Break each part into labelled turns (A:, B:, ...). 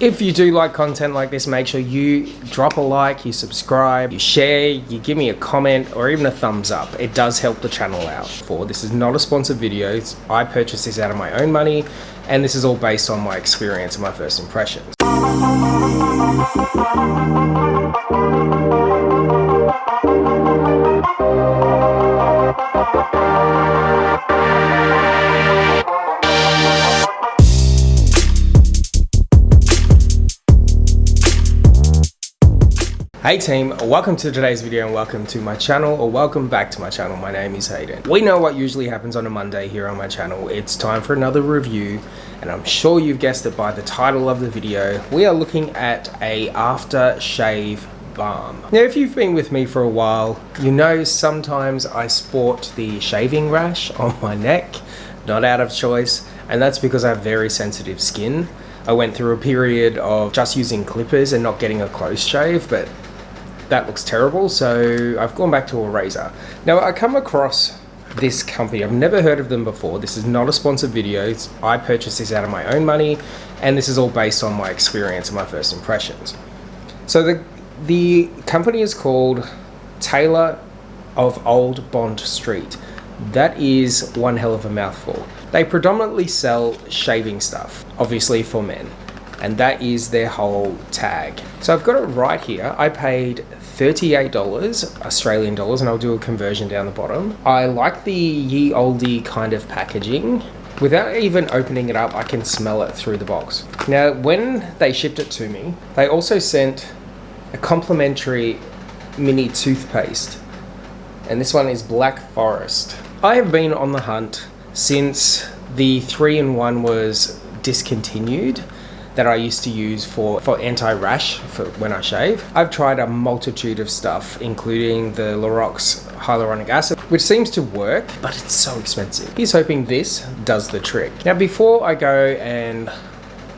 A: If you do like content like this, make sure you drop a like, you subscribe, you share, you give me a comment or even a thumbs up. It does help the channel out. This is not a sponsored video. I purchased this out of my own money, and this is all based on my experience and my first impressions. Hey team, welcome to today's video and welcome to my channel, or welcome back to my channel. My name is Hayden. We know what usually happens on a Monday here on my channel. It's time for another review, and I'm sure you've guessed it by the title of the video. We are looking at a aftershave balm. Now, if you've been with me for a while, you know sometimes I sport the shaving rash on my neck, not out of choice, and that's because I have very sensitive skin. I went through a period of just using clippers and not getting a close shave, but that looks terrible, so I've gone back to a razor. Now, I come across this company. I've never heard of them before. This is not a sponsored video. I purchased this out of my own money, and this is all based on my experience and my first impressions. So the company is called Taylor of Old Bond Street. That is one hell of a mouthful. They predominantly sell shaving stuff, obviously for men, and that is their whole tag. So I've got it right here. I paid $38 Australian dollars, and I'll do a conversion down the bottom. I like the ye olde kind of packaging. Without even opening it up, I can smell it through the box. Now, when they shipped it to me, they also sent a complimentary mini toothpaste, and this one is Black Forest. I have been on the hunt since the 3-in-1 was discontinued, that I used to use for anti-rash for when I shave. I've tried a multitude of stuff, including the Lorax hyaluronic acid, which seems to work, but it's so expensive. Here's hoping this does the trick. Now, before I go and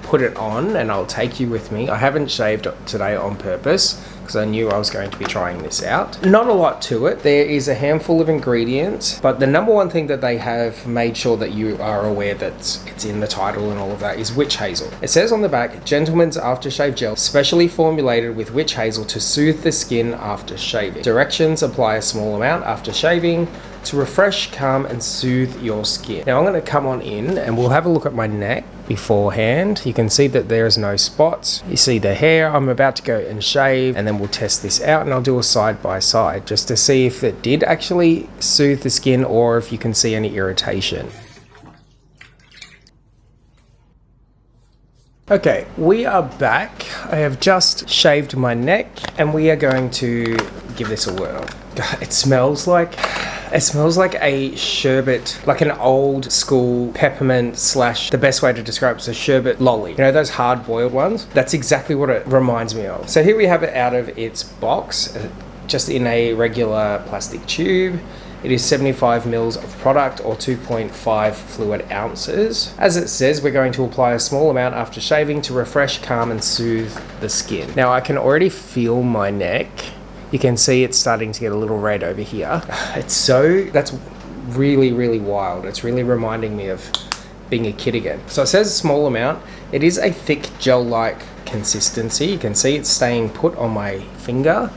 A: put it on, and I'll take you with me, I haven't shaved today on purpose because I knew I was going to be trying this out. Not a lot to it. There is a handful of ingredients, but the number one thing that they have made sure that you are aware that it's in the title and all of that is witch hazel. It says on the back, gentleman's aftershave gel, specially formulated with witch hazel to soothe the skin after shaving. Directions: apply a small amount after shaving to refresh, calm, and soothe your skin. Now I'm going to come on in and we'll have a look at my neck beforehand. You can see that there's no spots. You see the hair. I'm about to go and shave, and then we'll test this out, and I'll do a side by side just to see if it did actually soothe the skin or if you can see any irritation. Okay, we are back. I have just shaved my neck, and we are going to give this a whirl. It smells like a sherbet, like an old school peppermint / the best way to describe it is a sherbet lolly. You know, those hard boiled ones? That's exactly what it reminds me of. So here we have it out of its box, just in a regular plastic tube. It is 75 mils of product, or 2.5 fluid ounces. As it says, we're going to apply a small amount after shaving to refresh, calm, and soothe the skin. Now I can already feel my neck. You can see it's starting to get a little red over here. That's really, really wild. It's really reminding me of being a kid again. So it says a small amount. It is a thick gel-like consistency. You can see it's staying put on my finger.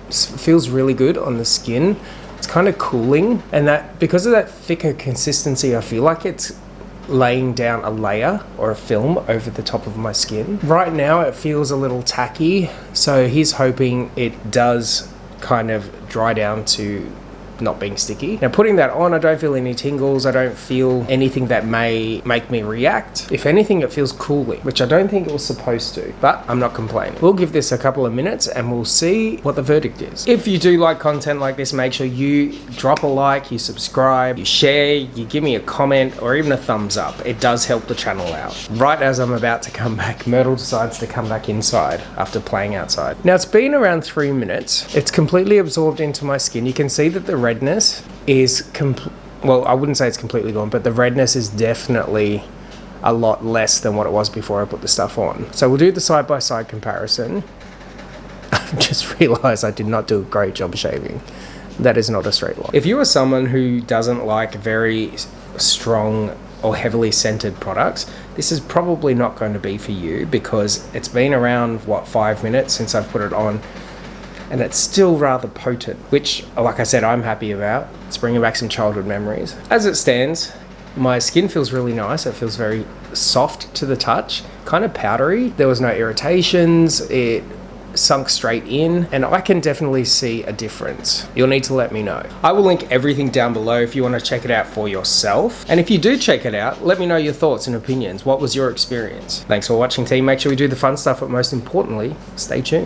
A: It feels really good on the skin. It's kind of cooling, and that because of that thicker consistency, I feel like it's laying down a layer or a film over the top of my skin. Right now it feels a little tacky, so he's hoping it does kind of dry down to not being sticky. Now, putting that on, I don't feel any tingles. I don't feel anything that may make me react. If anything, it feels cooling, which I don't think it was supposed to, but I'm not complaining. We'll give this a couple of minutes and we'll see what the verdict is. If you do like content like this, make sure you drop a like, you subscribe, you share, you give me a comment or even a thumbs up. It does help the channel out. Right as I'm about to come back, Myrtle decides to come back inside after playing outside. Now, it's been around 3 minutes. It's completely absorbed into my skin. You can see that the redness is well, I wouldn't say it's completely gone, but the redness is definitely a lot less than what it was before I put the stuff on. So we'll do the side-by-side comparison. I just realized I did not do a great job shaving. That is not a straight line. If you are someone who doesn't like very strong or heavily scented products, this is probably not going to be for you, because it's been around, what, 5 minutes since I've put it on, and it's still rather potent, which, like I said, I'm happy about. It's bringing back some childhood memories. As it stands, my skin feels really nice. It feels very soft to the touch, kind of powdery. There was no irritations. It sunk straight in, and I can definitely see a difference. You'll need to let me know. I will link everything down below if you want to check it out for yourself. And if you do check it out, let me know your thoughts and opinions. What was your experience? Thanks for watching, team. Make sure we do the fun stuff, but most importantly, stay tuned.